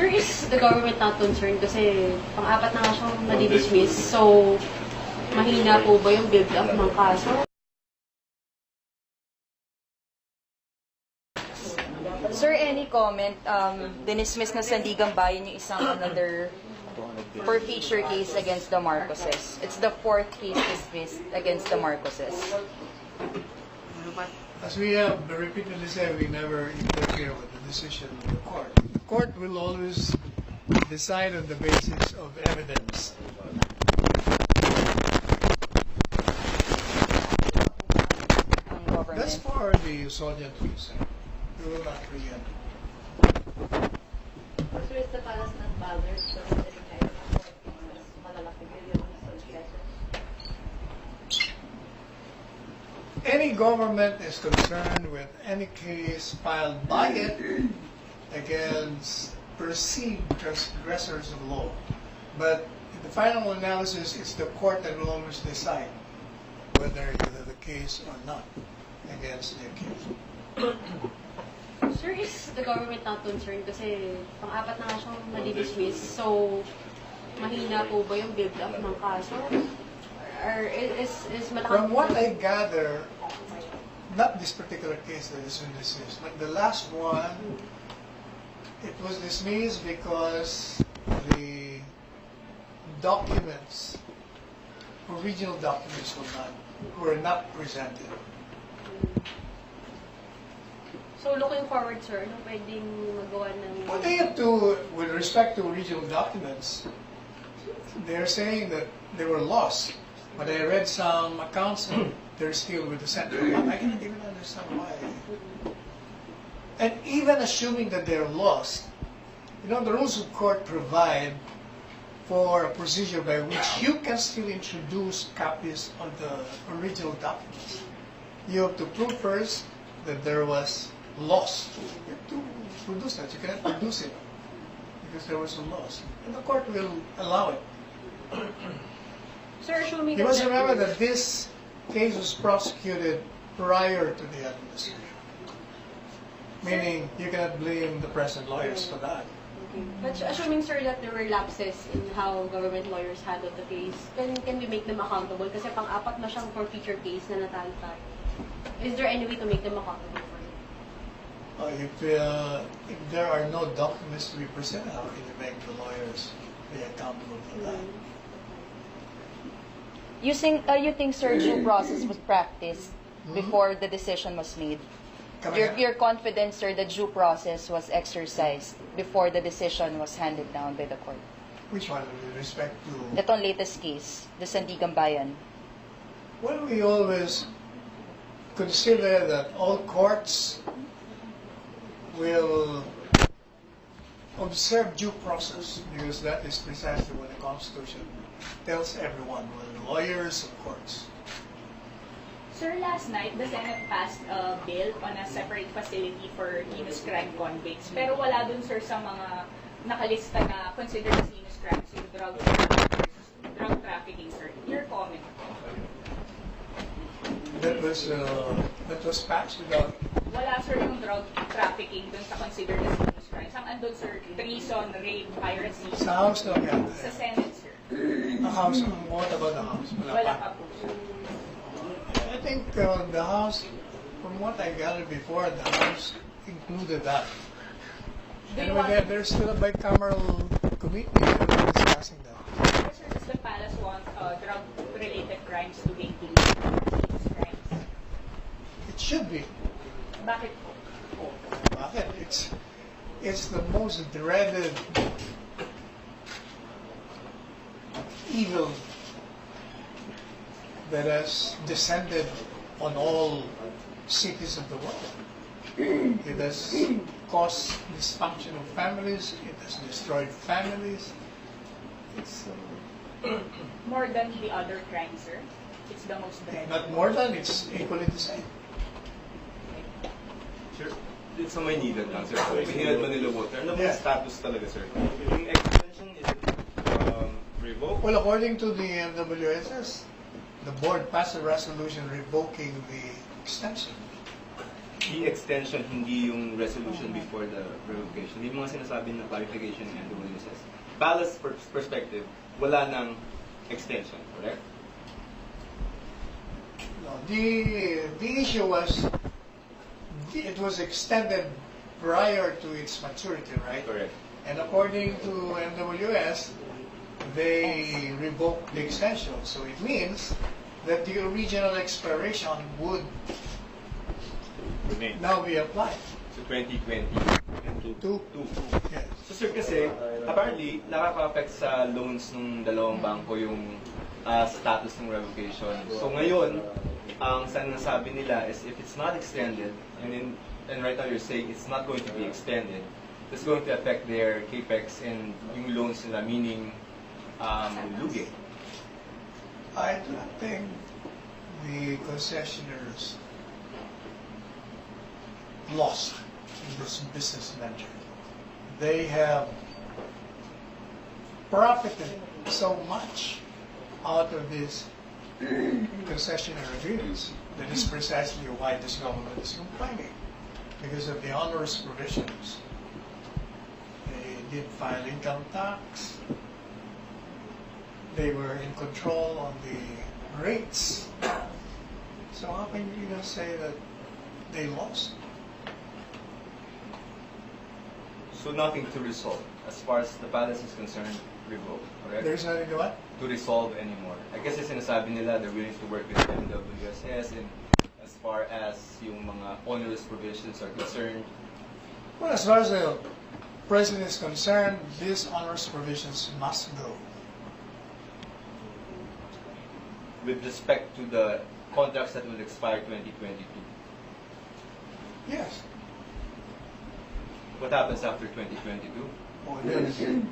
Sir, is the government not concerned? Kasi pang-apat na nga siyang nadi-dismiss. So, mahina po ba yung build-up ng kaso? Sir, any comment? Dinismiss na Sandiganbayan yung isang another forfeiture case against the Marcoses. It's the fourth case dismissed against the Marcoses. As we have repeatedly said, we never interfere with the decision of the court. The court will always decide on the basis of evidence. That's for the Soldier case. We will not preempt. So, is the palas not bothered? So, any government is concerned with any case filed by it against perceived transgressors of law. But in the final analysis, it's the court that will always decide whether either the case or not against the accused. Sir, is the government not concerned? Kasi pang-apat na nga siyang nadi-dismiss. So, mahina po ba yung build-up ng kaso? Or is malaking... From what I gather, not this particular case that is dismissed, but the last one, it was dismissed because the documents, original documents were not presented. So, looking forward, sir, no pwedeng magawa ng... What they have to, with respect to original documents, they're saying that they were lost. But I read some accounts and they're still with the central bank. I cannot even understand why. And even assuming that they're lost, you know, the rules of court provide for a procedure by which you can still introduce copies of the original documents. You have to prove first that there was loss. You have to produce that. You cannot produce it because there was a loss. And the court will allow it. Sir, assuming You must remember that this case was prosecuted prior to the administration. Meaning, you cannot blame the present lawyers for that. Okay. But assuming, sir, that there were lapses in how government lawyers handled the case, can we make them accountable? Kasi pang-apat na siyang forfeiture case na natalo tayo. Is there any way to make them accountable for it? If there are no documents to be presented, how can you make the lawyers be accountable for that? You think, sir, due process was practiced before the decision was made? You're confident, sir, that due process was exercised before the decision was handed down by the court? Which one, with respect to? Itong latest case, the Sandiganbayan. Well, we always consider that all courts will observe due process because that is precisely what the Constitution tells everyone, whether lawyers or courts. Sir, last night, the Senate passed a bill on a separate facility for heinous crime convicts. Pero wala dun, sir, sa mga nakalista na considered as heinous crimes yung drug trafficking, sir. Your comment? That was passed without... Wala, sir, yung drug trafficking dun sa considered as heinous crimes. Ang andun, sir, treason, rape, piracy. Sa House lang yan. Sa Senate, sir. The House, what about the House? Wala pa po, sir. I think the House, from what I gathered before, the House included that. And there's still a bicameral committee discussing that. Sir, does the palace want drug-related crimes to be included in these crimes? It should be. Bakit po? Bakit? It's the most dreaded evil that has descended on all cities of the world. It has caused dysfunction of families. It has destroyed families. It's More than the other crimes, sir? It's the most dreaded. not more than, it's equally the same. Sir, it's a Maynila lang, sir. So, Maynila Manila Water. Ano Yeah. yung status talaga, sir? Yung extension, is it revoked? Well, according to the NWSS, the board passed a resolution revoking the extension. the extension, hindi yung resolution before the revocation. Hindi mga sinasabi na clarification ng NAKAW says. Palace perspective, wala nang extension, correct? No, the issue was it was extended prior to its maturity, right? Correct. And according to NWS, they revoked the extension. So it means that the original expiration would Remain. now be applied. So 2020 and Two. 2. Yes. So sir, kasi apparently nakaka-affect sa loans ng dalawang bangko yung status ng revocation. So ngayon, ang sinasabi nila is if it's not extended, and right now you're saying it's not going to be extended, it's going to affect their capex and yung loans nila, meaning lugi. I don't think the concessionaires lost in this business venture. They have profited so much out of these concessionary agreements. That is precisely why this government is complaining, because of the onerous provisions. They did file income tax. They were in control on the rates. So how can you say that they lost? So nothing to resolve. As far as the palace is concerned, revoked, correct? There's nothing to what? To resolve anymore. I guess yung sinasabi nila, they're willing to work with NWSS and as far as yung mga onerous provisions are concerned. Well, as far as the President is concerned, these onerous provisions must go. With respect to the contracts that will expire 2022. Yes. What happens after 2022? Well, then